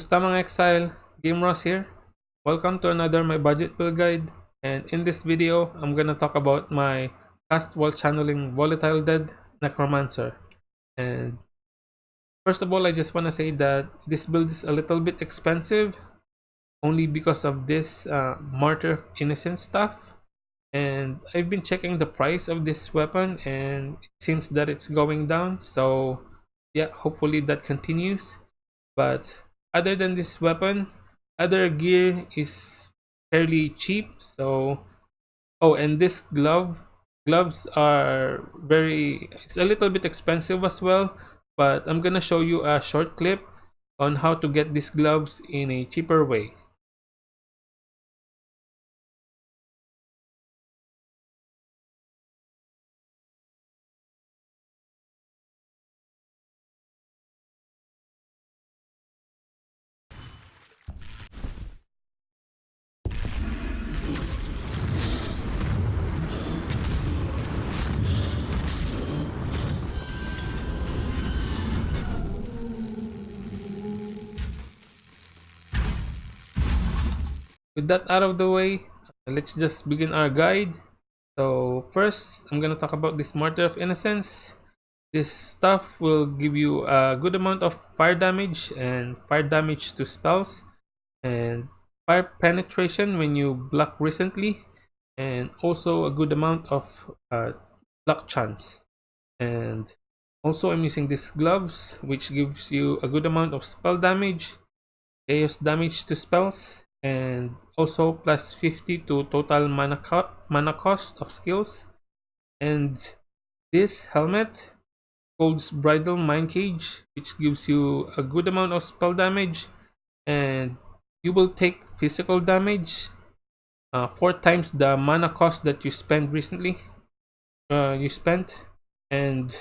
Kumusta mga Exile? Game Ross here. Welcome to another my budget build guide. And in this video, I'm gonna talk about my cast while channeling Volatile Dead Necromancer. And first of all, I just wanna say that this build is a little bit expensive, only because of this Martyr of Innocence stuff. And I've been checking the price of this weapon, and it seems that it's going down. So yeah, hopefully that continues. But other than this weapon, other gear is fairly cheap. So and this gloves are it's a little bit expensive as well, but I'm gonna show you a short clip on how to get these gloves in a cheaper way. With that out of the way, let's just begin our guide. So first, I'm gonna talk about this Martyr of Innocence. This stuff will give you a good amount of fire damage and fire damage to spells, and fire penetration when you block recently, and also a good amount of block chance. And also I'm using these gloves, which gives you a good amount of spell damage, chaos damage to spells, and also plus 50 to total mana cost of skills. And this helmet holds Bridal Mind Cage, which gives you a good amount of spell damage, and you will take physical damage 4 times the mana cost that you spent recently. You spent, and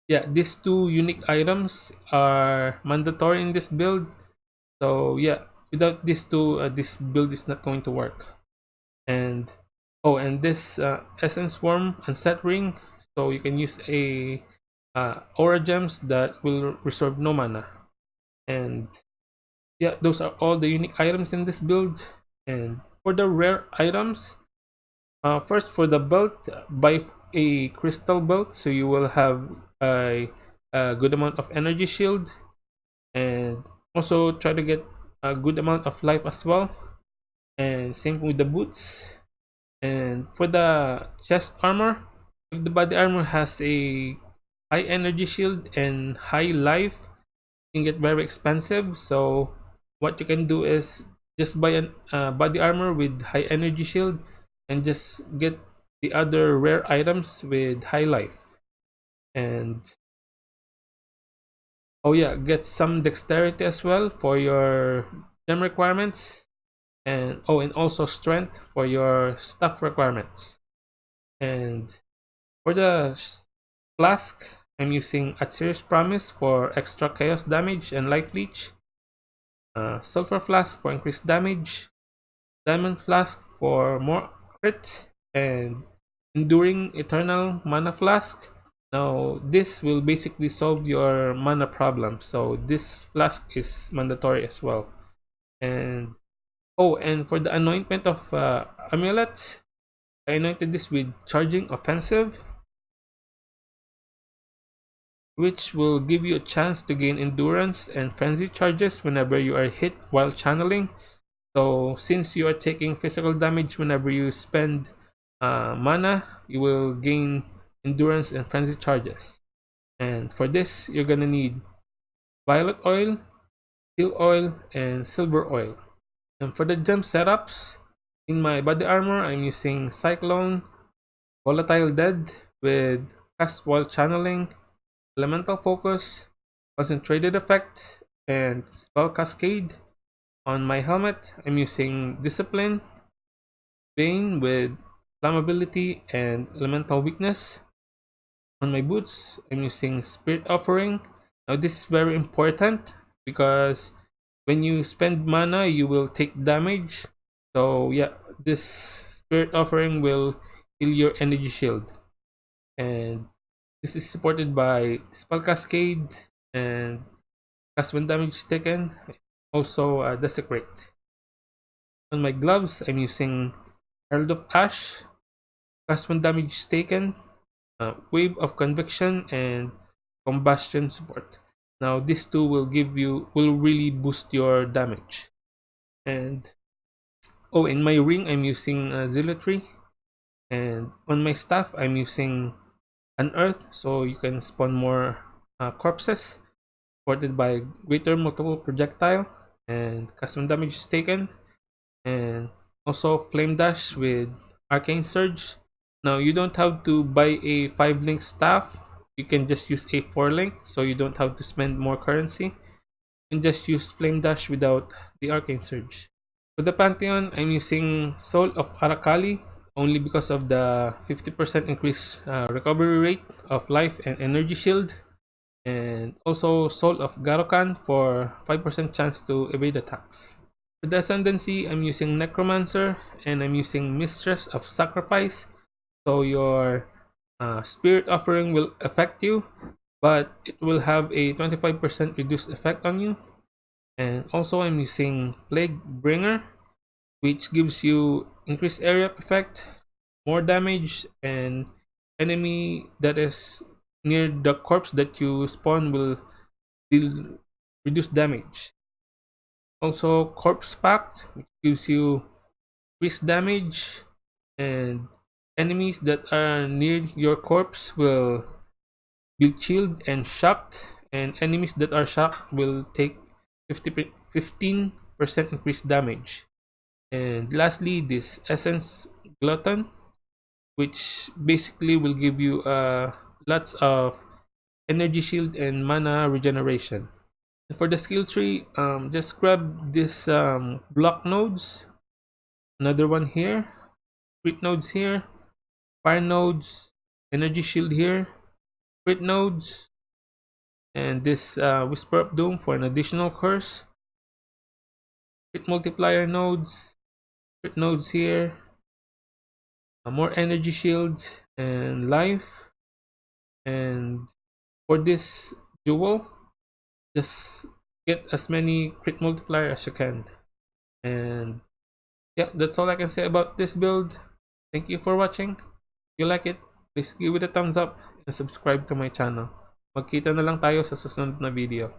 yeah, these two unique items are mandatory in this build. So yeah, without these two, this build is not going to work. And and this Essence Worm and Set Ring, so you can use a aura gems that will reserve no mana. And yeah, those are all the unique items in this build. And for the rare items, first for the belt, buy a crystal belt, so you will have a good amount of energy shield, and also try to get a good amount of life as well. And same with the boots. And for the chest armor, if the body armor has a high energy shield and high life, it can get very expensive. So what you can do is just buy a body armor with high energy shield, and just get the other rare items with high life. And oh yeah, get some dexterity as well for your gem requirements, and and also strength for your stuff requirements. And for the flask, I'm using Atzir's Promise for extra chaos damage and life leech, Sulfur Flask for increased damage, Diamond Flask for more crit, and Enduring Eternal Mana Flask. Now, this will basically solve your mana problem, so this flask is mandatory as well. And and for the anointment of amulet, I anointed this with Charging Offensive, which will give you a chance to gain endurance and frenzy charges whenever you are hit while channeling. So since you are taking physical damage whenever you spend mana, you will gain endurance and frenzy charges. And for this, you're gonna need violet oil, steel oil, and silver oil. And for the gem setups, in my body armor, I'm using Cyclone, Volatile Dead with Cast while channeling, Elemental Focus, Concentrated Effect, and Spell Cascade. On my helmet, I'm using Discipline, Bane with Flammability and Elemental Weakness. On my boots, I'm using Spirit Offering. Now this is very important because when you spend mana, you will take damage. So yeah, this Spirit Offering will heal your energy shield. And this is supported by Spell Cascade, and cast when damage is taken, also Desecrate. On my gloves, I'm using Herald of Ash, plus 1 damage taken, Wave of Conviction, and Combustion support. Now these two will really boost your damage. And oh, in my ring I'm using Zealotry, and on my staff I'm using Unearth, so you can spawn more corpses, supported by greater multiple projectile and custom damage is taken, and also Flame Dash with Arcane Surge. Now you don't have to buy a 5 link staff, you can just use a 4 link, so you don't have to spend more currency. You can just use Flame Dash without the Arcane Surge. For the Pantheon, I'm using Soul of Arakali only because of the 50% increase recovery rate of life and energy shield, and also Soul of Garokan for 5% chance to evade attacks. For the Ascendancy, I'm using Necromancer and I'm using Mistress of Sacrifice, so your Spirit Offering will affect you, but it will have a 25% reduced effect on you. And also I'm using Plague Bringer, which gives you increased area effect, more damage, and enemy that is near the corpse that you spawn will deal reduced damage. Also Corpse Pact, which gives you increased damage, and enemies that are near your corpse will be chilled and shocked, and enemies that are shocked will take 15% increased damage. And lastly, this Essence Glutton, which basically will give you lots of energy shield and mana regeneration. And for the skill tree, just grab this block nodes, another one here, crit nodes here, fire nodes, energy shield here, crit nodes, and this Whisper of Doom for an additional curse, crit multiplier nodes, crit nodes here, more energy shields and life. And for this jewel, just get as many crit multiplier as you can. And yeah, that's all I can say about this build. Thank you for watching. If you like it, please give it a thumbs up and subscribe to my channel. Magkita na lang tayo sa susunod na video.